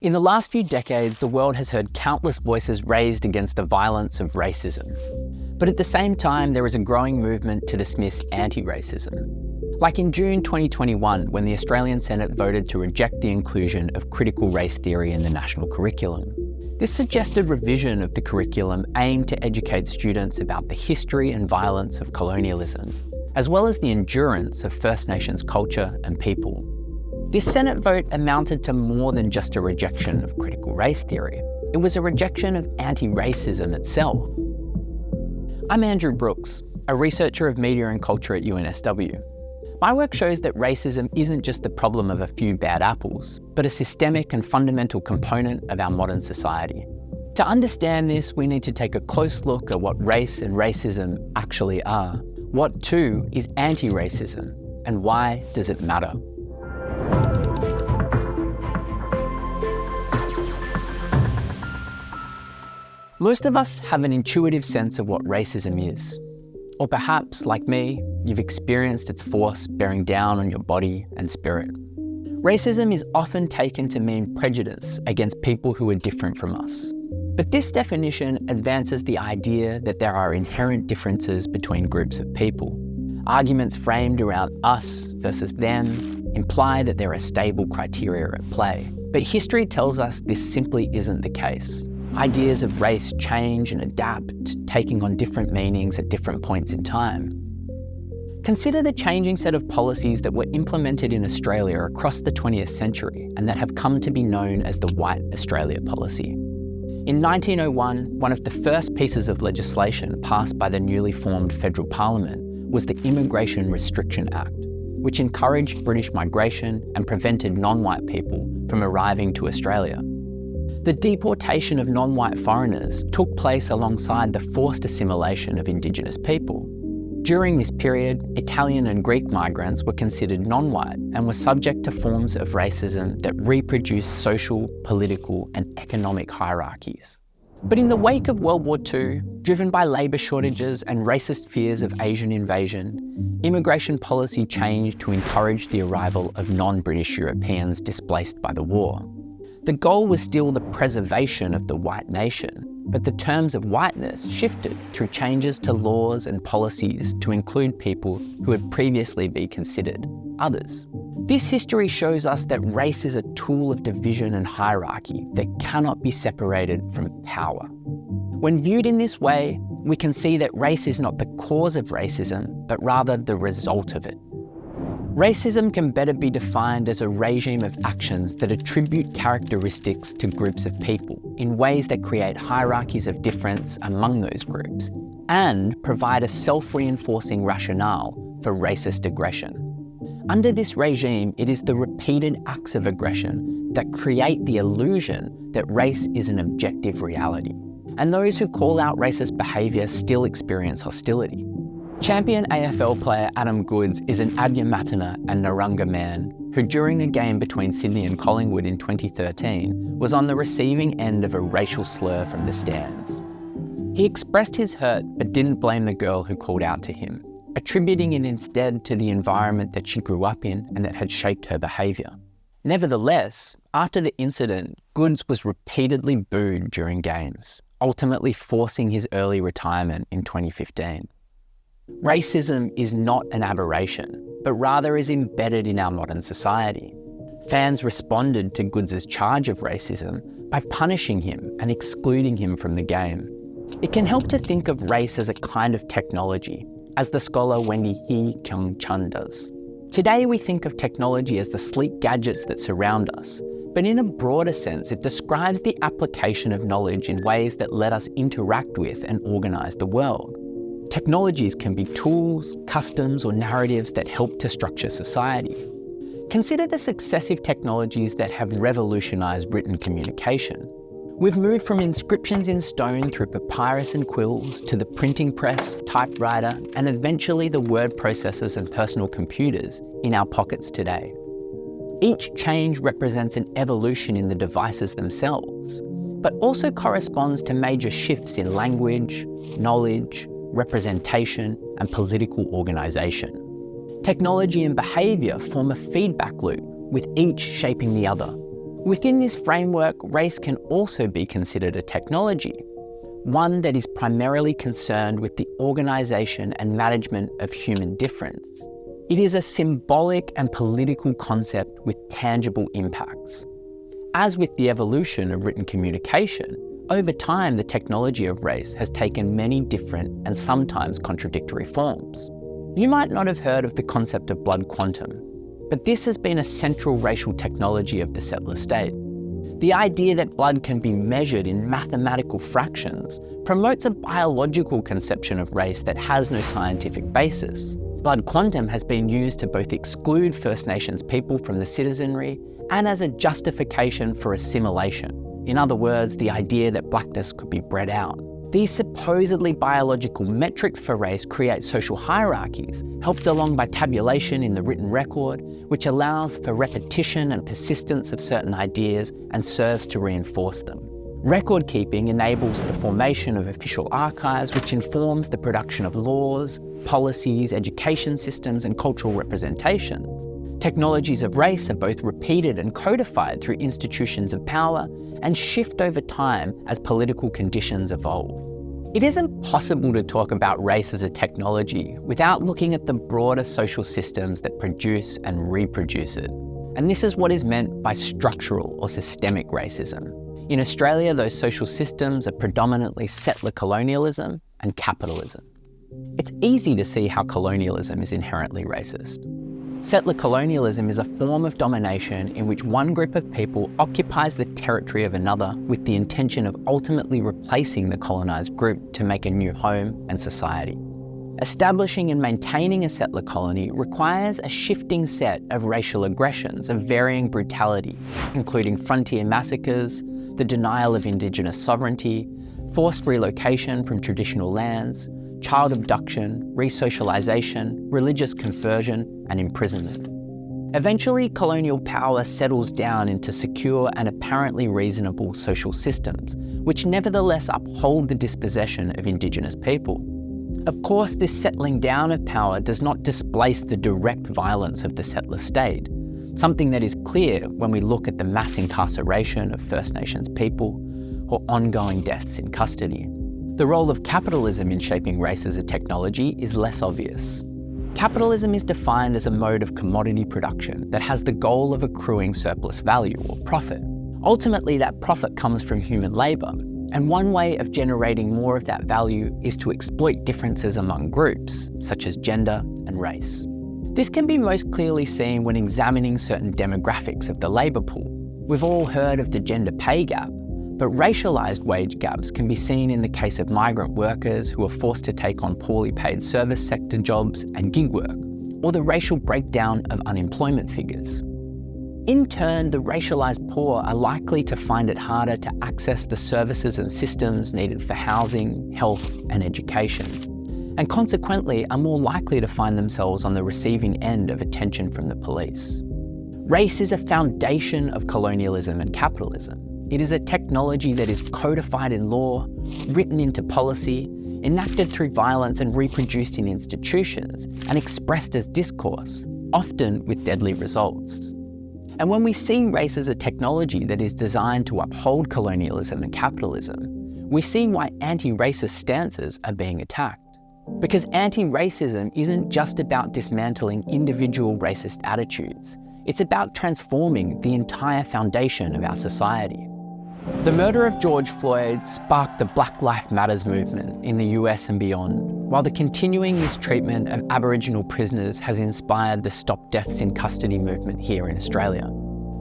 In the last few decades, the world has heard countless voices raised against the violence of racism. But at the same time, there is a growing movement to dismiss anti-racism. Like in June 2021, when the Australian Senate voted to reject the inclusion of critical race theory in the national curriculum. This suggested revision of the curriculum aimed to educate students about the history and violence of colonialism, as well as the endurance of First Nations culture and people. This Senate vote amounted to more than just a rejection of critical race theory. It was a rejection of anti-racism itself. I'm Andrew Brooks, a researcher of media and culture at UNSW. My work shows that racism isn't just the problem of a few bad apples, but a systemic and fundamental component of our modern society. To understand this, we need to take a close look at what race and racism actually are. What, too, is anti-racism, and why does it matter? Most of us have an intuitive sense of what racism is. Or perhaps, like me, you've experienced its force bearing down on your body and spirit. Racism is often taken to mean prejudice against people who are different from us. But this definition advances the idea that there are inherent differences between groups of people. Arguments framed around us versus them imply that there are stable criteria at play. But history tells us this simply isn't the case. Ideas of race change and adapt, taking on different meanings at different points in time. Consider the changing set of policies that were implemented in Australia across the 20th century and that have come to be known as the White Australia policy. In 1901, one of the first pieces of legislation passed by the newly formed federal parliament was the Immigration Restriction Act, which encouraged British migration and prevented non-white people from arriving to Australia. The deportation of non-white foreigners took place alongside the forced assimilation of Indigenous people. During this period, Italian and Greek migrants were considered non-white and were subject to forms of racism that reproduced social, political, and economic hierarchies. But in the wake of World War II, driven by labour shortages and racist fears of Asian invasion, immigration policy changed to encourage the arrival of non-British Europeans displaced by the war. The goal was still the preservation of the white nation, but the terms of whiteness shifted through changes to laws and policies to include people who had previously been considered others. This history shows us that race is a tool of division and hierarchy that cannot be separated from power. When viewed in this way, we can see that race is not the cause of racism, but rather the result of it. Racism can better be defined as a regime of actions that attribute characteristics to groups of people in ways that create hierarchies of difference among those groups and provide a self-reinforcing rationale for racist aggression. Under this regime, it is the repeated acts of aggression that create the illusion that race is an objective reality, and those who call out racist behaviour still experience hostility. Champion AFL player Adam Goodes is an Adnyamathanha and Narungga man who, during a game between Sydney and Collingwood in 2013, was on the receiving end of a racial slur from the stands. He expressed his hurt but didn't blame the girl who called out to him, attributing it instead to the environment that she grew up in and that had shaped her behaviour. Nevertheless, after the incident, Goodes was repeatedly booed during games, ultimately forcing his early retirement in 2015. Racism is not an aberration, but rather is embedded in our modern society. Fans responded to Goodes' charge of racism by punishing him and excluding him from the game. It can help to think of race as a kind of technology, as the scholar Wendy Kyung-Chun does. Today we think of technology as the sleek gadgets that surround us, but in a broader sense it describes the application of knowledge in ways that let us interact with and organise the world. Technologies can be tools, customs, or narratives that help to structure society. Consider the successive technologies that have revolutionised written communication. We've moved from inscriptions in stone through papyrus and quills to the printing press, typewriter, and eventually the word processors and personal computers in our pockets today. Each change represents an evolution in the devices themselves, but also corresponds to major shifts in language, knowledge, representation, and political organisation. Technology and behaviour form a feedback loop, with each shaping the other. Within this framework, race can also be considered a technology, one that is primarily concerned with the organisation and management of human difference. It is a symbolic and political concept with tangible impacts. As with the evolution of written communication, over time the technology of race has taken many different and sometimes contradictory forms. You might not have heard of the concept of blood quantum, but this has been a central racial technology of the settler state. The idea that blood can be measured in mathematical fractions promotes a biological conception of race that has no scientific basis. Blood quantum has been used to both exclude First Nations people from the citizenry and as a justification for assimilation. In other words, the idea that blackness could be bred out. These supposedly biological metrics for race create social hierarchies, helped along by tabulation in the written record, which allows for repetition and persistence of certain ideas and serves to reinforce them. Record keeping enables the formation of official archives, which informs the production of laws, policies, education systems, and cultural representations. Technologies of race are both repeated and codified through institutions of power and shift over time as political conditions evolve. It isn't possible to talk about race as a technology without looking at the broader social systems that produce and reproduce it. And this is what is meant by structural or systemic racism. In Australia, those social systems are predominantly settler colonialism and capitalism. It's easy to see how colonialism is inherently racist. Settler colonialism is a form of domination in which one group of people occupies the territory of another with the intention of ultimately replacing the colonised group to make a new home and society. Establishing and maintaining a settler colony requires a shifting set of racial aggressions of varying brutality, including frontier massacres, the denial of Indigenous sovereignty, forced relocation from traditional lands, child abduction, resocialisation, religious conversion, and imprisonment. Eventually, colonial power settles down into secure and apparently reasonable social systems, which nevertheless uphold the dispossession of Indigenous people. Of course, this settling down of power does not displace the direct violence of the settler state, something that is clear when we look at the mass incarceration of First Nations people or ongoing deaths in custody. The role of capitalism in shaping race as a technology is less obvious. Capitalism is defined as a mode of commodity production that has the goal of accruing surplus value or profit. Ultimately, that profit comes from human labour, and one way of generating more of that value is to exploit differences among groups, such as gender and race. This can be most clearly seen when examining certain demographics of the labour pool. We've all heard of the gender pay gap, but racialised wage gaps can be seen in the case of migrant workers who are forced to take on poorly paid service sector jobs and gig work, or the racial breakdown of unemployment figures. In turn, the racialised poor are likely to find it harder to access the services and systems needed for housing, health, and education, and consequently are more likely to find themselves on the receiving end of attention from the police. Race is a foundation of colonialism and capitalism. It is a technology that is codified in law, written into policy, enacted through violence and reproduced in institutions, and expressed as discourse, often with deadly results. And when we see race as a technology that is designed to uphold colonialism and capitalism, we see why anti-racist stances are being attacked. Because anti-racism isn't just about dismantling individual racist attitudes, it's about transforming the entire foundation of our society. The murder of George Floyd sparked the Black Lives Matter movement in the US and beyond, while the continuing mistreatment of Aboriginal prisoners has inspired the Stop Deaths in Custody movement here in Australia.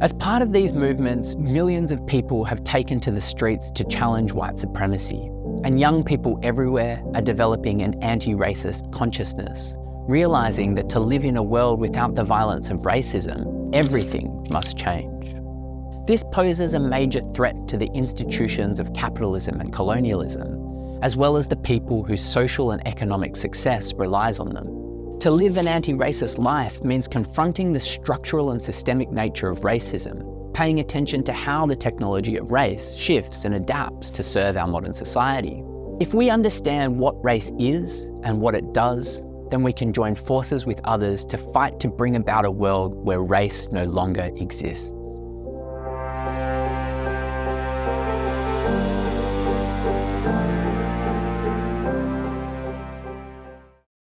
As part of these movements, millions of people have taken to the streets to challenge white supremacy, and young people everywhere are developing an anti-racist consciousness, realising that to live in a world without the violence of racism, everything must change. This poses a major threat to the institutions of capitalism and colonialism, as well as the people whose social and economic success relies on them. To live an anti-racist life means confronting the structural and systemic nature of racism, paying attention to how the technology of race shifts and adapts to serve our modern society. If we understand what race is and what it does, then we can join forces with others to fight to bring about a world where race no longer exists.